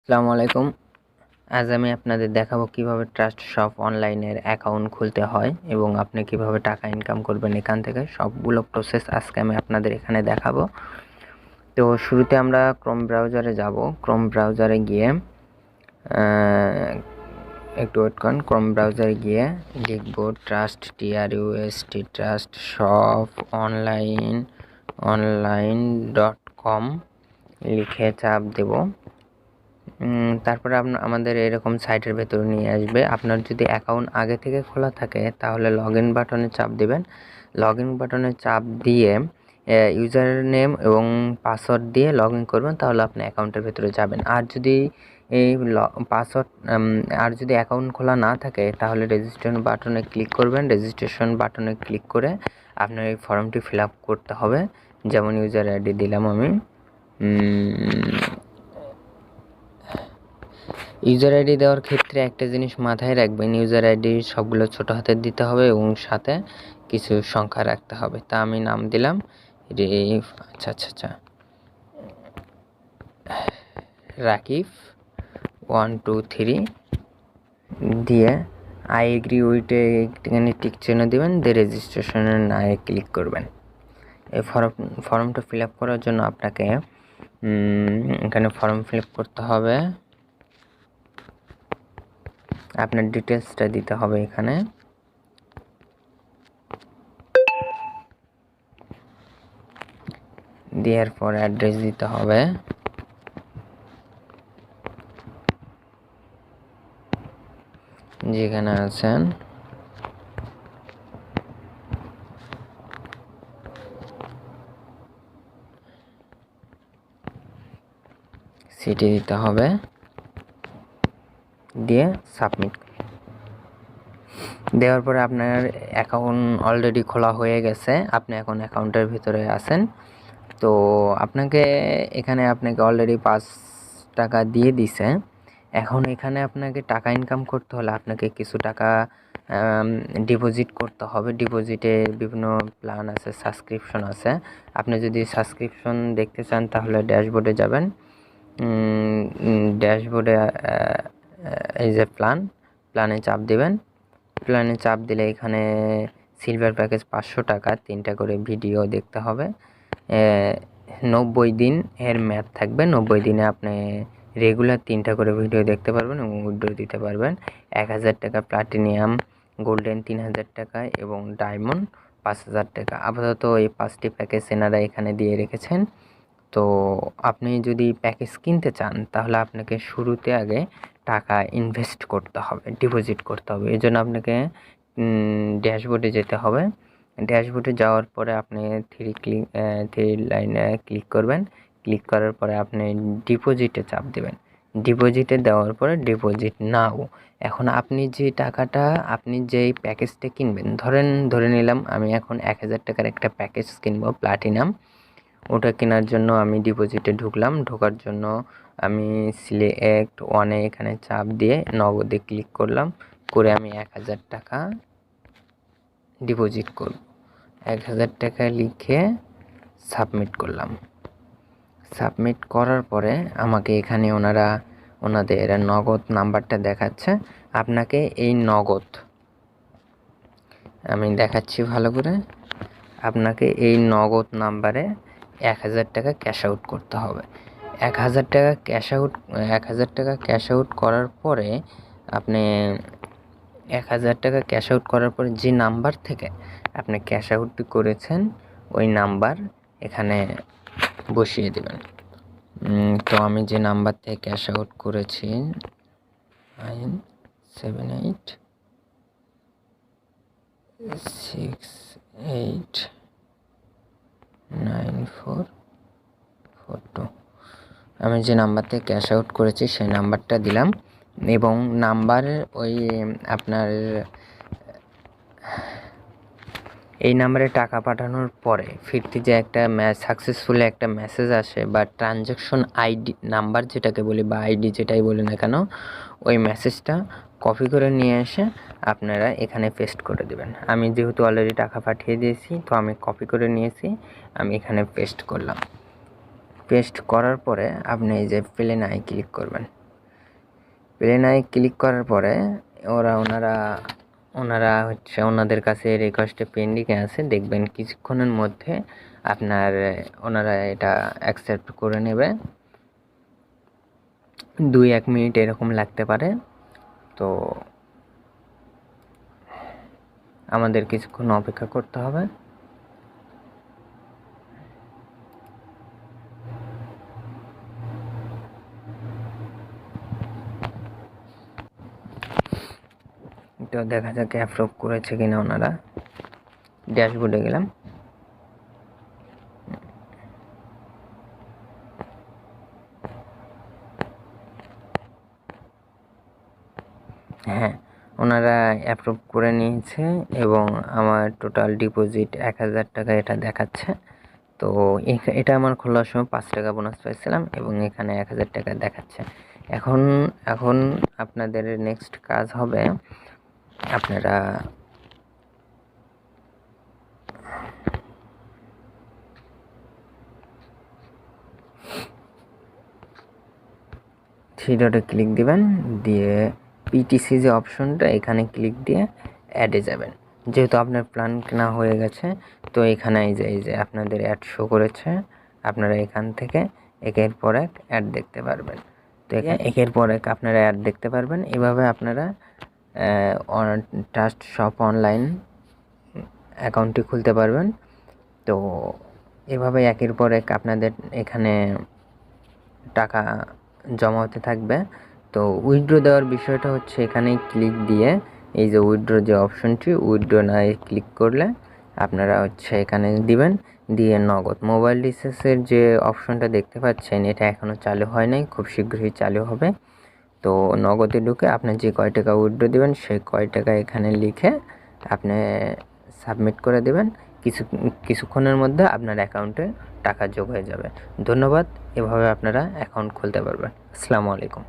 আসসালামু আলাইকুম। আজ আমি আপনাদের দেখাবো কিভাবে ট্রাস্ট শপ অনলাইনের অ্যাকাউন্ট খুলতে হয় এবং আপনি কিভাবে টাকা ইনকাম করবেন এখান থেকে সবগুলো প্রসেস আজকে আমি আপনাদের এখানে দেখাবো। তো শুরুতে আমরা ক্রোম ব্রাউজারে যাব। ক্রোম ব্রাউজারে গিয়ে একটু ওয়েট করুন। ক্রোম ব্রাউজারে গিয়ে লিখব TRUST ট্রাস্ট শপ অনলাইন.com লিখে চাপ দেব। তারপরে আমাদের এরকম সাইটের ভেতরে নিয়ে আসবে। আপনার যদি অ্যাকাউন্ট আগে থেকে খোলা থাকে তাহলে লগ ইন বাটনে চাপ দেবেন। লগ ইন বাটনে চাপ দিয়ে ইউজার নেম এবং পাসওয়ার্ড দিয়ে লগ ইন করবেন, তাহলে আপনি অ্যাকাউন্টের ভেতরে যাবেন। আর যদি এই পাসওয়ার্ড আর যদি অ্যাকাউন্ট খোলা না থাকে তাহলে রেজিস্ট্রেশন বাটনে ক্লিক করবেন। রেজিস্ট্রেশন বাটনে ক্লিক করে আপনার এই ফর্মটি ফিল আপ করতে হবে। যেমন ইউজার আইডি দিলাম আমি। ইউজার আইডি দেওয়ার ক্ষেত্রে একটা জিনিস মাথায় রাখবেন, ইউজার আইডি সবগুলো ছোট হাতের দিতে হবে এবং সাথে কিছু সংখ্যা রাখতে হবে। তা আমি নাম দিলাম রাকিব 123 দিয়ে আই এগ্রি উইটে একটুখানি টিক চিহ্ন দেবেন, দিয়ে রেজিস্ট্রেশনের নায়ে ক্লিক করবেন। এই ফর্মটা ফিল আপ করার জন্য আপনাকে এখানে ফর্ম ফিল আপ করতে হবে। আপনার ডিটেলসটা দিতে হবে এখানে। দেওয়ার পর অ্যাড্রেস দিতে হবে। যেখানে আছেন সিটি দিতে হবে, দিয়ে সাবমিট। দেওয়ার পরে আপনার অ্যাকাউন্ট অলরেডি খোলা হয়ে গেছে, আপনি এখন অ্যাকাউন্টের ভিতরে আছেন। তো আপনাকে অলরেডি 5 টাকা দিয়ে দিছে। এখন এখানে আপনাকে টাকা ইনকাম করতে হলে আপনাকে কিছু টাকা ডিপোজিট করতে হবে। ডিপোজিটে বিভিন্ন প্ল্যান আছে, সাবস্ক্রিপশন আছে। আপনি যদি সাবস্ক্রিপশন দেখতে চান তাহলে ড্যাশবোর্ডে যাবেন। ড্যাশবোর্ডে এই যে প্ল্যানে চাপ দিবেন। প্ল্যানে চাপ দিলে এখানে সিলভার প্যাকেজ 500 টাকা, 3টা করে ভিডিও দেখতে হবে। 90 দিন এর মেয়াদ থাকবে। 90 দিনে আপনি রেগুলার 3টা করে ভিডিও দেখতে পারবেন এবং উইথড্র দিতে পারবেন। 1000 টাকা প্লাটিনিয়াম, গোল্ডেন 3000 টাকা এবং ডায়মন্ড 5000 টাকা। আপাতত এই 5টি প্যাকেজ এনারা এখানে দিয়ে রেখেছেন। তো আপনি যদি প্যাকেজ কিনতে চান তাহলে আপনাকে শুরুতে আগে টাকা ইনভেস্ট করতে হবে, ডিপোজিট করতে হবে। এই জন্য আপনাকে ড্যাশবোর্ডে যেতে হবে। ড্যাশবোর্ডে যাওয়ার পরে আপনি থ্রি লাইনে ক্লিক করবেন। ক্লিক করার পরে আপনি ডিপোজিটে চাপ দেবেন। ডিপোজিটে দেওয়ার পরে ডিপোজিট নাও। এখন আপনি যেই প্যাকেজটা কিনবেন, ধরে নিলাম আমি এখন 1000 টাকার একটা প্যাকেজ কিনবো প্লাটিনাম। ওটা কেনার জন্য আমি ডিপোজিটে ঢুকলাম। ঢোকার জন্য আমি সিলেক্ট ওয়ানে এখানে চাপ দিয়ে নগদে ক্লিক করলাম, করে আমি 1000 টাকা ডিপোজিট করব। 1000 টাকা লিখে সাবমিট করলাম। সাবমিট করার পরে আমাকে এখানে ওনাদের নগদ নাম্বারটা দেখাচ্ছে। আপনাকে এই নগদ আমি দেখাচ্ছি ভালো করে। আপনাকে এই নগদ নাম্বারে 1000 টাকা ক্যাশ আউট করতে হবে। 1000 টাকা ক্যাশ আউট করার পরে আপনি 1000 টাকা ক্যাশ আউট করার পরে যে নাম্বার থেকে আপনি ক্যাশ আউটটি করেছেন ওই নাম্বার এখানে বসিয়ে দেবেন। তো আমি যে নাম্বার থেকে ক্যাশ আউট করেছি 978689442, আমি যে নাম্বার থেকে ক্যাশ আউট করেছি সেই নাম্বারটা দিলাম এবং আপনার এই নাম্বারে টাকা পাঠানোর পরে ফিরতি যে একটা সাকসেসফুলি একটা মেসেজ আসে বা ট্রানজ্যাকশন আইডি নাম্বার যেটাকে বলি বা আইডি যেটাই বলি না কেন, ওই মেসেজটা কপি করে নিয়ে এসে আপনারা এখানে পেস্ট করে দেবেন। আমি যেহেতু অলরেডি টাকা পাঠিয়ে দিয়েছি তো আমি কপি করে নিয়েছি, আমি এখানে পেস্ট করলাম। পেস্ট করার পরে আপনি এই যে প্লেন আই ক্লিক করবেন। প্লেন আই ক্লিক করার পরে ওনারা হচ্ছে ওনাদের কাছে রিকোয়েস্টে পেন্ডিংয়ে আছে, দেখবেন কিছুক্ষণের মধ্যে ওনারা এটা অ্যাকসেপ্ট করে নেবে। 2-1 মিনিট এরকম লাগতে পারে। তো আমাদের কিছুক্ষণ অপেক্ষা করতে হবে। তো দেখা যাক অ্যাপ্রুভ করেছে কিনা ওনারা। ড্যাশবোর্ডে গেলাম। হ্যাঁ, ওনারা অ্যাপ্রুভ করে নিয়েছে এবং আমার টোটাল ডিপোজিট 1000 টাকা এটা দেখাচ্ছে। তো এটা আমার খোলার সময় 5 টাকা বোনাস পাইছিলাম এবং এখানে 1000 টাকা দেখাচ্ছে। এখন আপনাদের নেক্সট কাজ হবে, আপনারা থ্রি ডটে ক্লিক দিবেন, দিয়ে পিটিসি যে অপশনটা এখানে ক্লিক দিয়ে অ্যাডে যাবেন। যেহেতু আপনার প্ল্যান কেনা হয়ে গেছে, তো এখানে এই যে আপনাদের অ্যাড শো করেছে, আপনারা এখান থেকে একের পর এক অ্যাড দেখতে পারবেন। তো একের পর এক আপনারা অ্যাড দেখতে পারবেন। এভাবে আপনারা ট্রাস্ট শপ অনলাইন অ্যাকাউন্টটি খুলতে পারবেন। তো এভাবে একের পর এক আপনাদের এখানে টাকা জমা হতে থাকবে। তো উইথড্র দেওয়ার বিষয়টা হচ্ছে এখানেই ক্লিক দিয়ে এই যে উইথড্র যে অপশনটি, উইথড্র না ক্লিক করলে আপনারা হচ্ছে এখানে দিবেন, দিয়ে নগদ মোবাইল রিচার্জের যে অপশনটা দেখতে পাচ্ছেন এটা এখনও চালু হয় নাই, খুব শীঘ্রই চালু হবে। তো নগদে ঢুকে আপনি যে কয় টাকা উইথড্র দেবেন সেই কয় টাকা এখানে লিখে আপনি সাবমিট করে দেবেন। কিছুক্ষণের মধ্যে আপনার অ্যাকাউন্টে টাকা যোগ হয়ে যাবে। ধন্যবাদ। এভাবে আপনারা অ্যাকাউন্ট খুলতে পারবেন। আসসালামু আলাইকুম।